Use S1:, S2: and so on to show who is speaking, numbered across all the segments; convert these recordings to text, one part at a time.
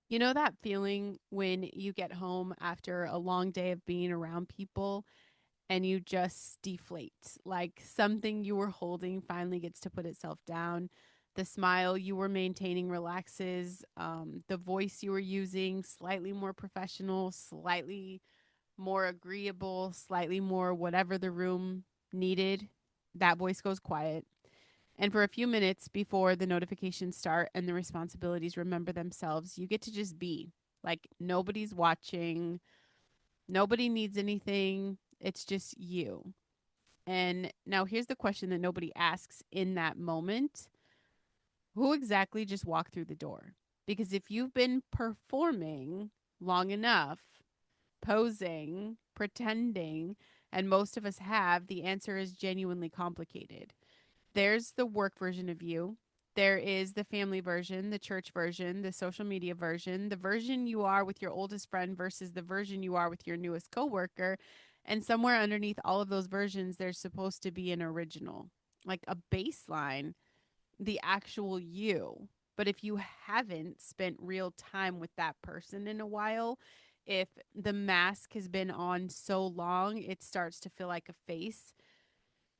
S1: You know that feeling when you get home after a long day of being around people and you just deflate? Like something you were holding finally gets to put itself down. The smile you were maintaining relaxes. The voice you were using, slightly more professional, slightly more agreeable, slightly more whatever the room needed. That voice goes quiet. And for a few minutes before the notifications start and the responsibilities remember themselves, you get to just be. Like nobody's watching, nobody needs anything. It's just you. And now here's the question that nobody asks in that moment: who exactly just walked through the door? Because if you've been performing long enough, posing, pretending, and most of us have, the answer is genuinely complicated. There's the work version of you. There is the family version, the church version, the social media version, the version you are with your oldest friend versus the version you are with your newest coworker. And somewhere underneath all of those versions, there's supposed to be an original, like a baseline, the actual you. But if you haven't spent real time with that person in a while, if the mask has been on so long, it starts to feel like a face,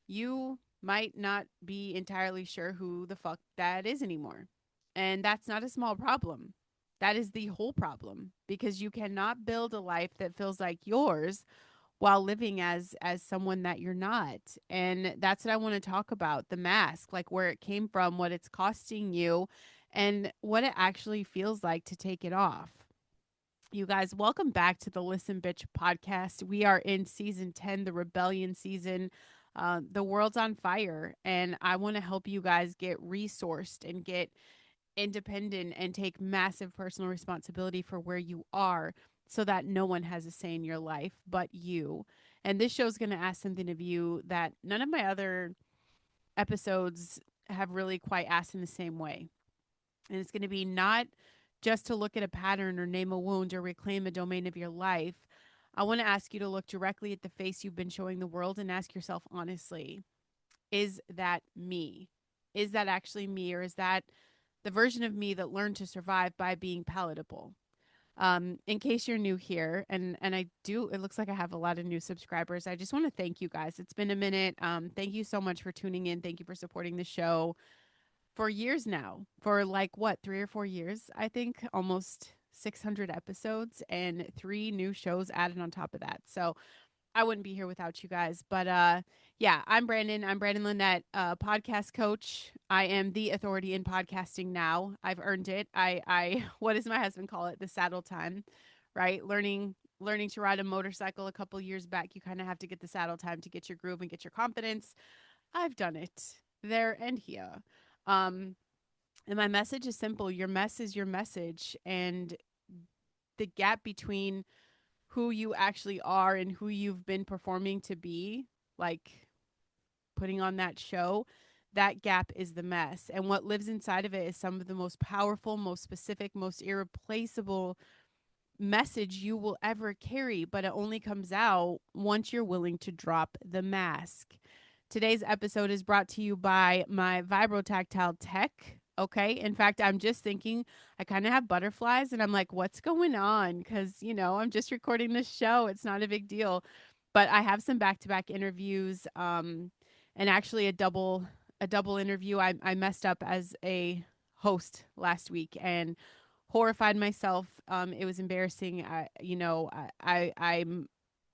S1: you might not be entirely sure who the fuck that is anymore. And that's not a small problem. That is the whole problem because you cannot build a life that feels like yours while living as someone that you're not. And that's what I want to talk about, the mask, like where it came from, what it's costing you, and what it actually feels like to take it off. You guys, welcome back to the Listen Bitch podcast. We are in season 10, the rebellion season. The world's on fire, and I want to help you guys get resourced and get independent and take massive personal responsibility for where you are so that no one has a say in your life but you. And this show is going to ask something of you that none of my other episodes have really quite asked in the same way. And it's going to be not just to look at a pattern or name a wound or reclaim a domain of your life. I want to ask you to look directly at the face you've been showing the world and ask yourself honestly, is that me? Is that actually me? Or is that the version of me that learned to survive by being palatable? In case you're new here, and I do, it looks like I have a lot of new subscribers. I just want to thank you guys. It's been a minute. Thank you so much for tuning in. Thank you for supporting the show for years now, for like what, 3 or 4 years, I think, almost 600 episodes and three new shows added on top of that. So I wouldn't be here without you guys. But yeah, I'm Brandon. I'm Brandon Lynette, podcast coach. I am the authority in podcasting now. I've earned it. what does my husband call it? The saddle time, right? Learning to ride a motorcycle a couple years back, you kind of have to get the saddle time to get your groove and get your confidence. I've done it there and here. Um, and my message is simple. Your mess is your message. And the gap between who you actually are and who you've been performing to be, like putting on that show, that gap is the mess. And what lives inside of it is some of the most powerful, most specific, most irreplaceable message you will ever carry, but it only comes out once you're willing to drop the mask. Today's episode is brought to you by my vibrotactile tech. Okay. In fact, I'm just thinking I kind of have butterflies and I'm like, what's going on? Because, I'm just recording this show. It's not a big deal. But I have some back to back interviews, and actually a double interview. I messed up as a host last week and horrified myself. It was embarrassing. I'm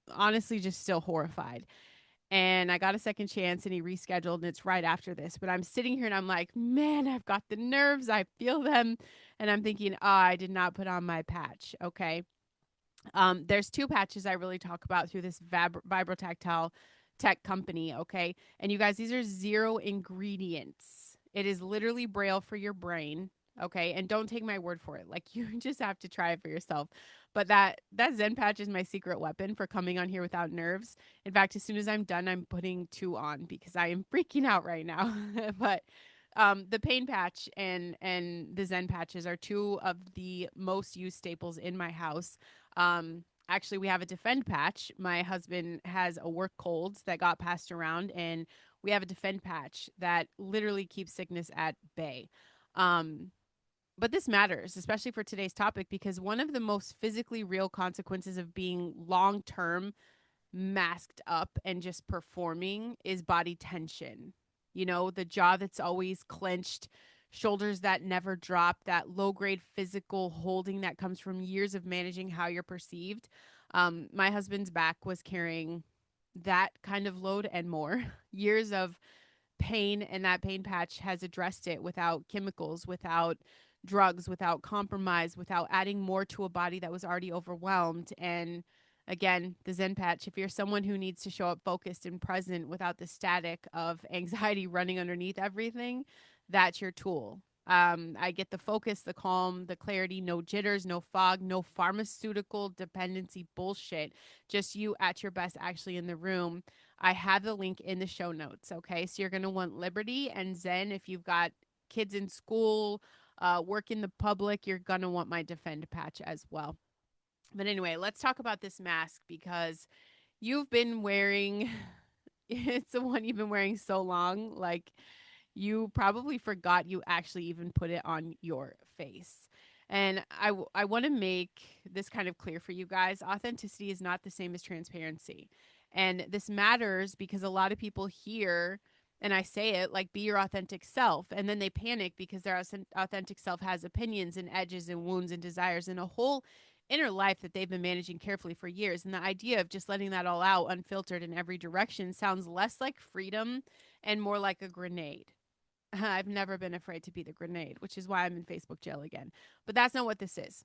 S1: honestly just still horrified. And I got a second chance and he rescheduled and it's right after this. But I'm sitting here and I'm like, man, I've got the nerves. I feel them. And I'm thinking, I did not put on my patch. Okay. There's two patches I really talk about through this vibrotactile tech company. Okay. And you guys, these are zero ingredients. It is literally braille for your brain. Okay. And don't take my word for it. Like you just have to try it for yourself. But that Zen patch is my secret weapon for coming on here without nerves. In fact, as soon as I'm done, I'm putting two on because I am freaking out right now. But the pain patch and the Zen patches are two of the most used staples in my house. Actually, we have a defend patch. My husband has a work cold that got passed around, and we have a defend patch that literally keeps sickness at bay. Um, But this matters, especially for today's topic, because one of the most physically real consequences of being long term masked up and just performing is body tension. You know, the jaw that's always clenched, shoulders that never drop, that low grade physical holding that comes from years of managing how you're perceived. My husband's back was carrying that kind of load and more. Years of pain, and that pain patch has addressed it without chemicals, without drugs, without compromise, without adding more to a body that was already overwhelmed. And again, the Zen patch, if you're someone who needs to show up focused and present without the static of anxiety running underneath everything, that's your tool. I get the focus, the calm, the clarity, no jitters, no fog, no pharmaceutical dependency bullshit. Just you at your best actually in the room. I have the link in the show notes. Okay. So you're going to want Liberty and Zen. If you've got kids in school, work in the public, you're going to want my Defend patch as well. But anyway, let's talk about this mask because you've been wearing it's the one you've been wearing so long. Like, you probably forgot you actually even put it on your face. And I want to make this kind of clear for you guys. Authenticity is not the same as transparency. And this matters because a lot of people hear, and I say it like, be your authentic self. And then they panic because their authentic self has opinions and edges and wounds and desires and a whole inner life that they've been managing carefully for years. And the idea of just letting that all out unfiltered in every direction sounds less like freedom and more like a grenade. I've never been afraid to be the grenade, which is why I'm in Facebook jail again. But that's not what this is.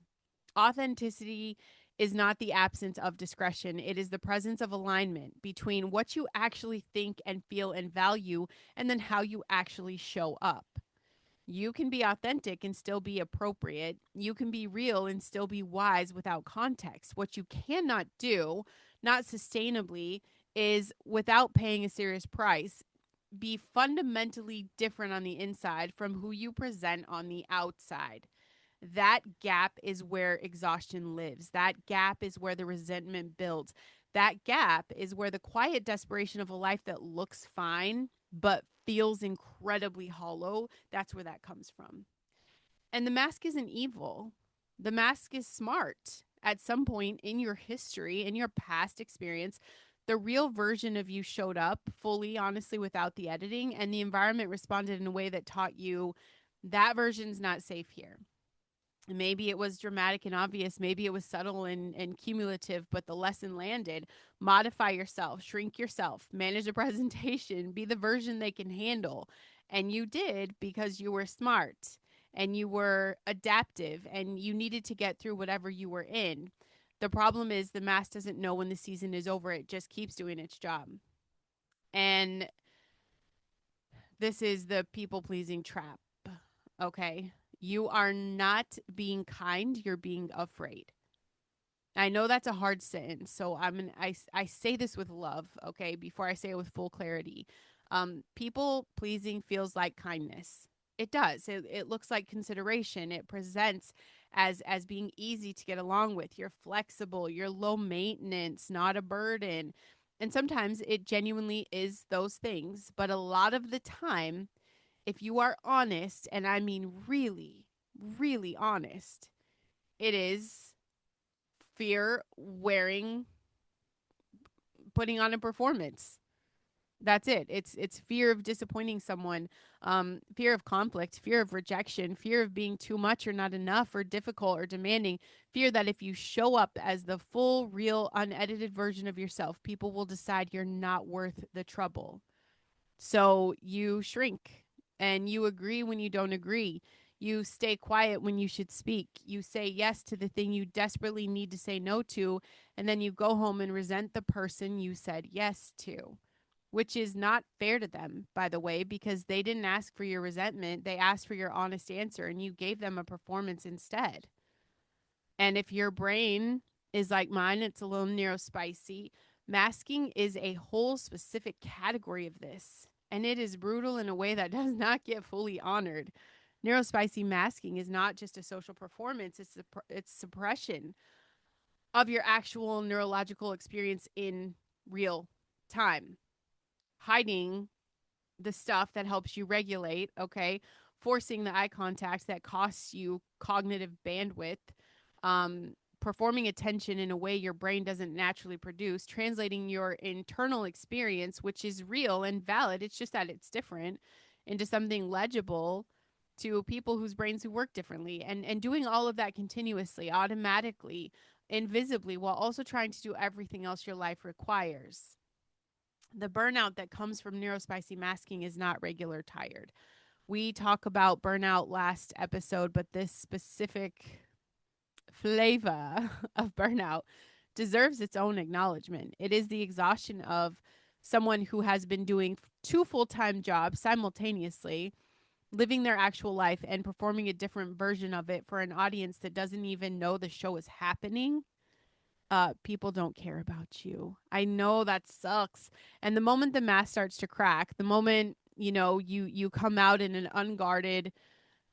S1: Authenticity is not the absence of discretion. It is the presence of alignment between what you actually think and feel and value and then how you actually show up. You can be authentic and still be appropriate. You can be real and still be wise without context. What you cannot do, not sustainably, is without paying a serious price, be fundamentally different on the inside from who you present on the outside. That gap is where exhaustion lives. That gap is where the resentment builds. That gap is where the quiet desperation of a life that looks fine but feels incredibly hollow, that's where that comes from. And the mask isn't evil. The mask is smart. At some point in your history, in your past experience, the real version of you showed up fully, honestly, without the editing, and the environment responded in a way that taught you that version's not safe here. Maybe it was dramatic and obvious. Maybe it was subtle and cumulative, but the lesson landed. Modify yourself, shrink yourself, manage the presentation, be the version they can handle. And you did because you were smart and you were adaptive and you needed to get through whatever you were in. The problem is the mask doesn't know when the season is over, it just keeps doing its job. And this is the people pleasing trap. Okay. You are not being kind, you're being afraid. I know that's a hard sentence, so I say this with love, okay, before I say it with full clarity. People pleasing feels like kindness. It does. It looks like consideration. It presents as being easy to get along with. You're flexible, you're low maintenance, not a burden. And sometimes it genuinely is those things, but a lot of the time, if you are honest, and I mean really, really honest, it is fear wearing, putting on a performance. That's it. It's fear of disappointing someone, fear of conflict, fear of rejection, fear of being too much or not enough or difficult or demanding, fear that if you show up as the full, real, unedited version of yourself, people will decide you're not worth the trouble. So you shrink and you agree when you don't agree. You stay quiet when you should speak. You say yes to the thing you desperately need to say no to. And then you go home and resent the person you said yes to, which is not fair to them, by the way, because they didn't ask for your resentment. They asked for your honest answer and you gave them a performance instead. And if your brain is like mine, it's a little neurospicy. Masking is a whole specific category of this, and it is brutal in a way that does not get fully honored. Neurospicy masking is not just a social performance, it's suppression of your actual neurological experience in real time. Hiding the stuff that helps you regulate, okay? forcing the eye contact that costs you cognitive bandwidth, performing attention in a way your brain doesn't naturally produce, translating your internal experience, which is real and valid, it's just that it's different, into something legible to people whose brains who work differently, and doing all of that continuously, automatically, invisibly, while also trying to do everything else your life requires. The burnout that comes from neurospicy masking is not regular tired. We talk about burnout last episode, but this specific flavor of burnout deserves its own acknowledgement. It is the exhaustion of someone who has been doing two full-time jobs simultaneously, living their actual life and performing a different version of it for an audience that doesn't even know the show is happening. People don't care about you. I know that sucks. And the moment the mask starts to crack, the moment, you come out in an unguarded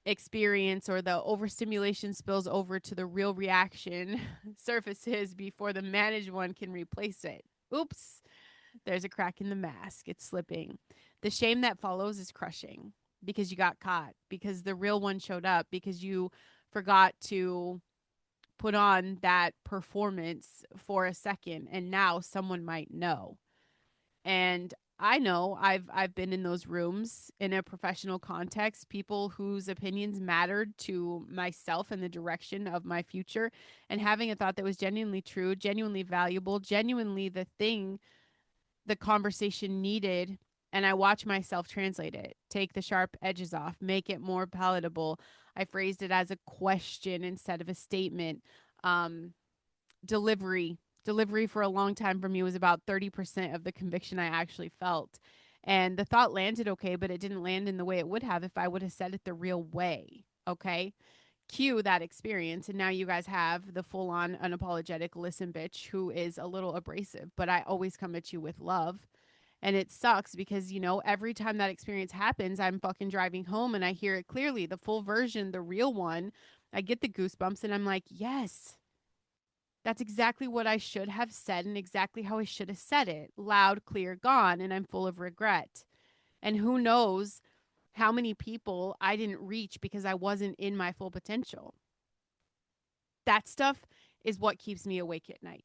S1: experience, or the overstimulation spills over to the real reaction surfaces before the managed one can replace it. Oops, there's a crack in the mask. It's slipping. The shame that follows is crushing, because you got caught, because the real one showed up, because you forgot to put on that performance for a second, and now someone might know. And I know I've been in those rooms in a professional context, people whose opinions mattered to myself and the direction of my future, and having a thought that was genuinely true, genuinely valuable, genuinely the thing the conversation needed, and I watch myself translate it, take the sharp edges off, make it more palatable. I phrased it as a question instead of a statement. Um, delivery for a long time for me was about 30% of the conviction I actually felt. And the thought landed okay, but it didn't land in the way it would have if I would have said it the real way. Okay. Cue that experience. And now you guys have the full on unapologetic listen bitch who is a little abrasive, but I always come at you with love. And it sucks because, every time that experience happens, I'm fucking driving home and I hear it clearly, the full version, the real one. I get the goosebumps and I'm like, yes, that's exactly what I should have said and exactly how I should have said it. Loud, clear, gone. And I'm full of regret. And who knows how many people I didn't reach because I wasn't in my full potential. That stuff is what keeps me awake at night.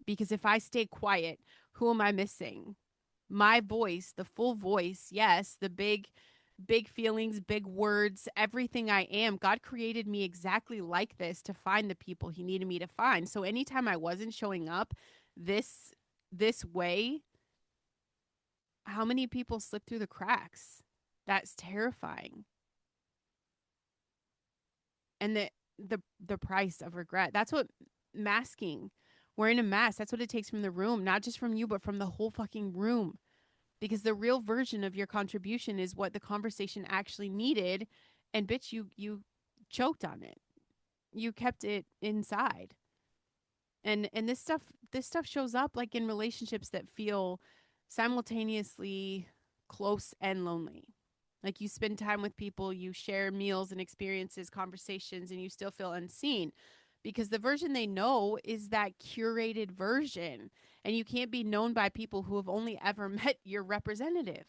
S1: Because if I stay quiet, who am I missing? My voice, the full voice, yes, the big feelings, big words, everything I am. God created me exactly like this to find the people he needed me to find. So anytime I wasn't showing up this way, how many people slip through the cracks? That's terrifying. And the price of regret. That's what masking, wearing a mask, that's what it takes from the room, not just from you, but from the whole fucking room. Because the real version of your contribution is what the conversation actually needed, and bitch, you choked on it. You kept it inside. And this stuff shows up like in relationships that feel simultaneously close and lonely. Like you spend time with people, you share meals and experiences, conversations, and you still feel unseen because the version they know is that curated version. And you can't be known by people who have only ever met your representative.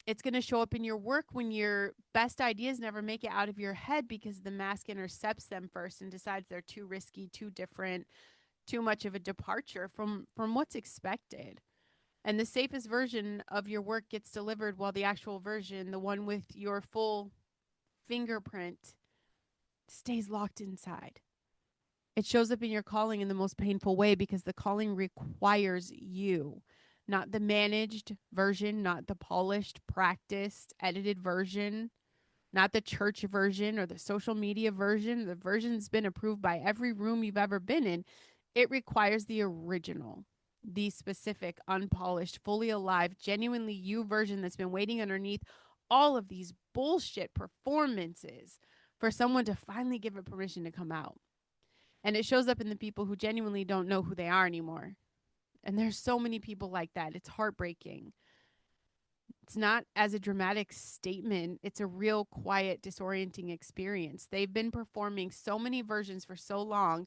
S1: It's going to show up in your work when your best ideas never make it out of your head because the mask intercepts them first and decides they're too risky, too different, too much of a departure from what's expected. And the safest version of your work gets delivered while the actual version, the one with your full fingerprint, stays locked inside. It shows up in your calling in the most painful way because the calling requires you, not the managed version, not the polished, practiced, edited version, not the church version or the social media version. The version's been approved by every room you've ever been in. It requires the original, the specific, unpolished, fully alive, genuinely you version that's been waiting underneath all of these bullshit performances for someone to finally give it permission to come out. And it shows up in the people who genuinely don't know who they are anymore. And there's so many people like that. It's heartbreaking. It's not as a dramatic statement. It's a real quiet, disorienting experience. They've been performing so many versions for so long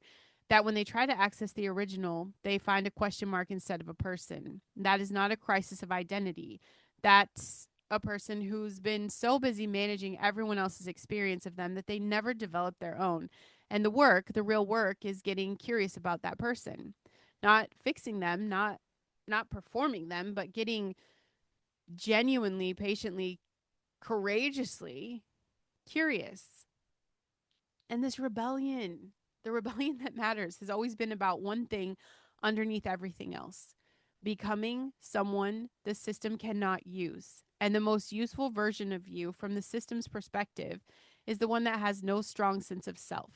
S1: that when they try to access the original, they find a question mark instead of a person. That is not a crisis of identity. That's a person who's been so busy managing everyone else's experience of them that they never develop their own. And the work, the real work, is getting curious about that person, not fixing them, not performing them, but getting genuinely, patiently, courageously curious. And this rebellion, the rebellion that matters, has always been about one thing underneath everything else: becoming someone the system cannot use. And the most useful version of you from the system's perspective is the one that has no strong sense of self,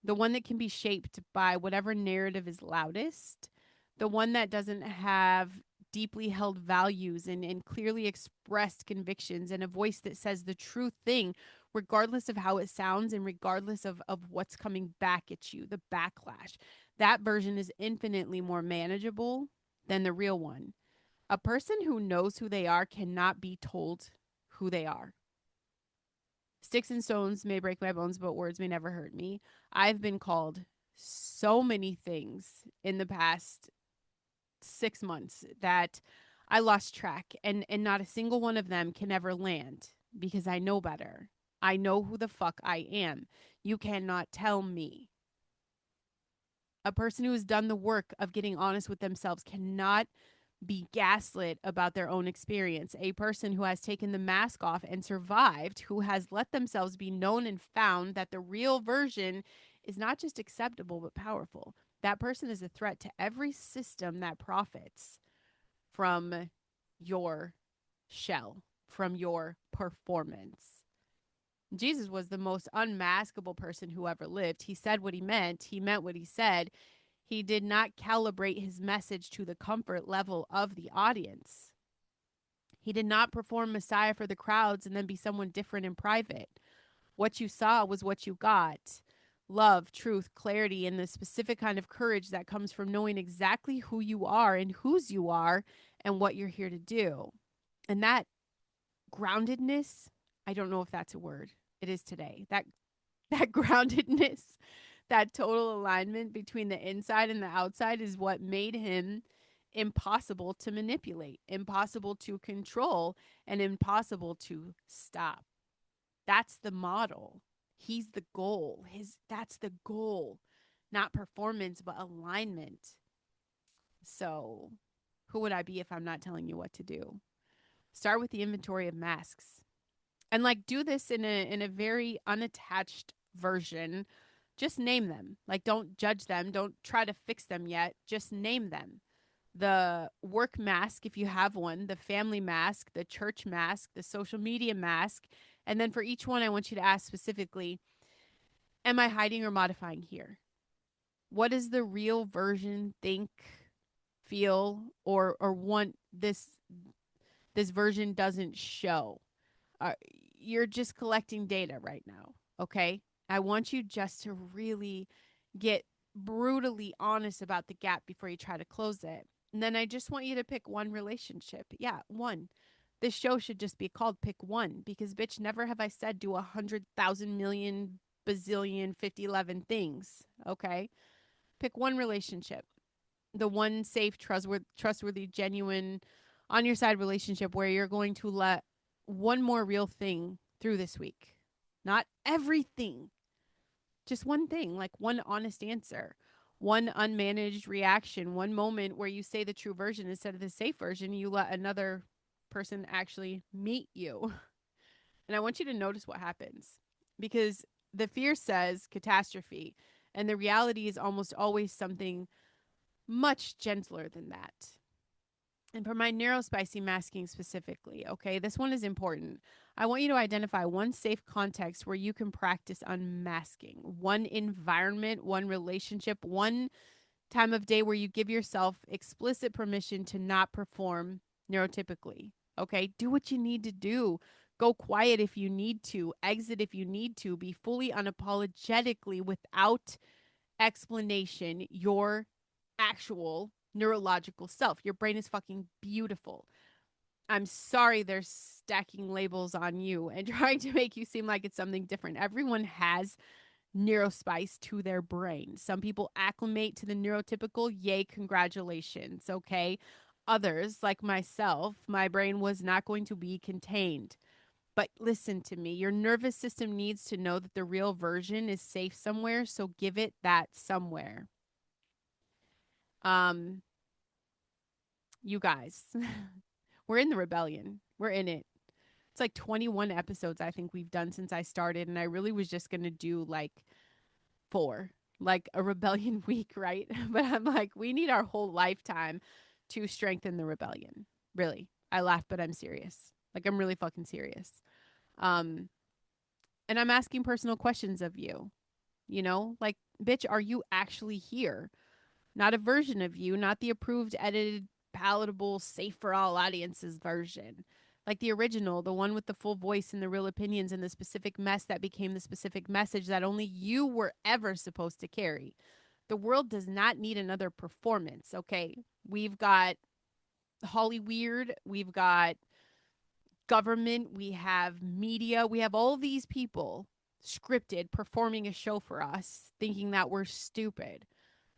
S1: the one that can be shaped by whatever narrative is loudest, the one that doesn't have deeply held values and clearly expressed convictions and a voice that says the true thing, regardless of how it sounds and regardless of what's coming back at you, the backlash. That version is infinitely more manageable than the real one. A person who knows who they are cannot be told who they are. Sticks and stones may break my bones, but words may never hurt me. I've been called so many things in the past 6 months that I lost track, and not a single one of them can ever land because I know better. I know who the fuck I am. You cannot tell me. A person who has done the work of getting honest with themselves cannot be gaslit about their own experience. A person who has taken the mask off and survived, who has let themselves be known and found that the real version is not just acceptable but powerful. That person is a threat to every system that profits from your shell, from your performance. Jesus was the most unmaskable person who ever lived. He said what he meant what he said. He did not calibrate his message to the comfort level of the audience. He did not perform Messiah for the crowds and then be someone different in private. What you saw was what you got: love, truth, clarity, and the specific kind of courage that comes from knowing exactly who you are and whose you are and what you're here to do. And that groundedness, I don't know if that's a word. It is today. That groundedness, that total alignment between the inside and the outside is what made him impossible to manipulate, impossible to control, and impossible to stop. That's the model. He's the goal. That's the goal. Not performance, but alignment. So, who would I be if I'm not telling you what to do? Start with the inventory of masks. And like do this in a very unattached version. Just name them. Like don't judge them, don't try to fix them yet, just name them. The work mask, if you have one, the family mask, the church mask, the social media mask. And then for each one, I want you to ask specifically, am I hiding or modifying here? What does the real version think, feel, or want this version doesn't show? uh, you're just collecting data right now. Okay. I want you just to really get brutally honest about the gap before you try to close it. And then I just want you to pick one relationship. Yeah, one. This show should just be called Pick One because, bitch, never have I said do 100,000 million bazillion 5011 things. Okay. Pick one relationship, the one safe, trustworthy, genuine, on your side relationship where you're going to let one more real thing through this week. Not everything, just one thing, like one honest answer, one unmanaged reaction, one moment where you say the true version instead of the safe version. You let another person actually meet you. And I want you to notice what happens because the fear says catastrophe, and the reality is almost always something much gentler than that. And for my neurospicy masking specifically, okay, this one is important. I want you to identify one safe context where you can practice unmasking, one environment, one relationship, one time of day where you give yourself explicit permission to not perform neurotypically. Okay, do what you need to do. Go quiet if you need to, exit if you need to, be fully unapologetically without explanation your actual neurological self. Your brain is fucking beautiful. I'm sorry they're stacking labels on you and trying to make you seem like it's something different. Everyone has neurospice to their brain. Some people acclimate to the neurotypical. Yay, congratulations. Okay. others, like myself, my brain was not going to be contained. But listen to me, your nervous system needs to know that the real version is safe somewhere, so give it that somewhere. Um, you guys, we're in the rebellion. We're in it. It's like 21 episodes I think we've done since I started, and I really was just going to do like 4, like a rebellion week, right? But I'm like, we need our whole lifetime to strengthen the rebellion. Really. I laugh, but I'm serious. Like, I'm really fucking serious. Um, and I'm asking personal questions of you, like, bitch, are you actually here? Not a version of you, not the approved, edited, palatable, safe for all audiences version. Like the original, the one with the full voice and the real opinions and the specific mess that became the specific message that only you were ever supposed to carry. The world does not need another performance, okay? We've got Hollyweird, we've got government, we have media, we have all these people scripted performing a show for us, thinking that we're stupid,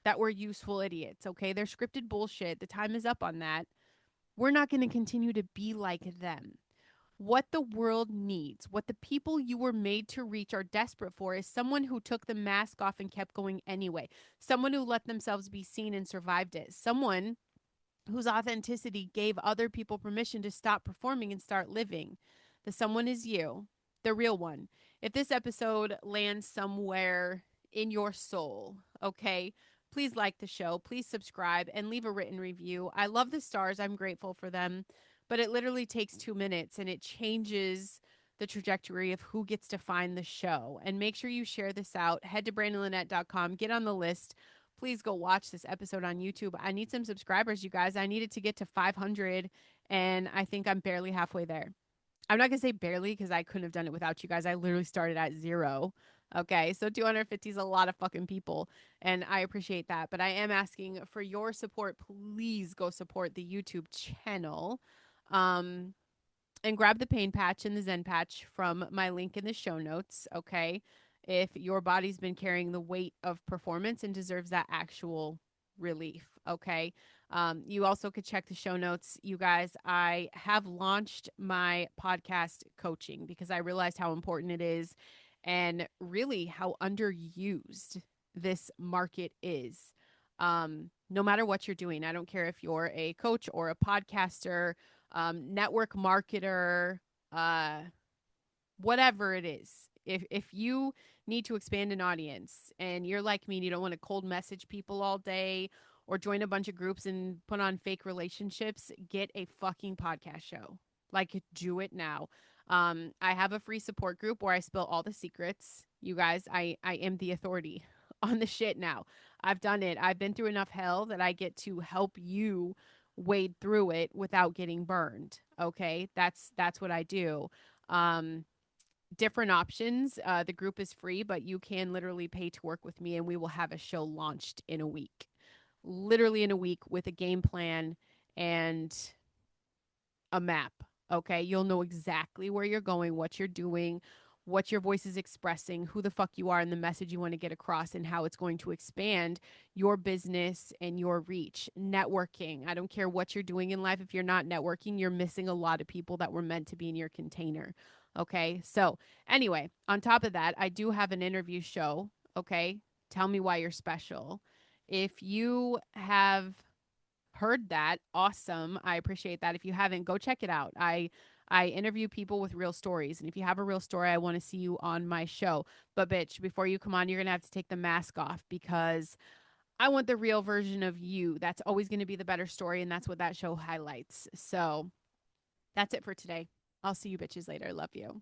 S1: that we're useful idiots, okay? They're scripted bullshit. The time is up on that. We're not going to continue to be like them. What the world needs, what the people you were made to reach are desperate for, is someone who took the mask off and kept going anyway. Someone who let themselves be seen and survived it. Someone whose authenticity gave other people permission to stop performing and start living. The someone is you, the real one. If this episode lands somewhere in your soul, okay, please like the show, please subscribe, and leave a written review. I love the stars, I'm grateful for them, but it literally takes 2 minutes and it changes the trajectory of who gets to find the show. And make sure you share this out. Head to brandonlynette.com, get on the list. Please go watch this episode on YouTube. I need some subscribers, you guys. I needed to get to 500, and I think I'm barely halfway there. I'm not going to say barely because I couldn't have done it without you guys. I literally started at 0. Okay, so 250 is a lot of fucking people, and I appreciate that. But I am asking for your support. Please go support the YouTube channel. Um, and grab the pain patch and the Zen patch from my link in the show notes, okay? If your body's been carrying the weight of performance and deserves that actual relief, okay? You also could check the show notes. You guys, I have launched my podcast coaching because I realized how important it is and really how underused this market is. No matter what you're doing, I don't care if you're a coach or a podcaster, network marketer, uh, whatever it is. If you need to expand an audience and you're like me and you don't want to cold message people all day or join a bunch of groups and put on fake relationships, get a fucking podcast show. Like, do it now. I have a free support group where I spill all the secrets. You guys, I am the authority on the shit now. I've done it. I've been through enough hell that I get to help you wade through it without getting burned. Okay? That's what I do. Um Different options. The group is free, but you can literally pay to work with me and we will have a show launched in a week. Literally in a week with a game plan and a map. Okay. You'll know exactly where you're going, what you're doing, what your voice is expressing, who the fuck you are, and the message you want to get across, and how it's going to expand your business and your reach. Networking. I don't care what you're doing in life. If you're not networking, you're missing a lot of people that were meant to be in your container. Okay. So, anyway, on top of that, I do have an interview show. Okay. Tell me why you're special. If you have heard that, awesome. I appreciate that. If you haven't, go check it out. I interview people with real stories, and if you have a real story, I want to see you on my show. But bitch, before you come on, you're gonna have to take the mask off because I want the real version of you. That's always going to be the better story, and that's what that show highlights. So that's it for today. I'll see you bitches later. Love you.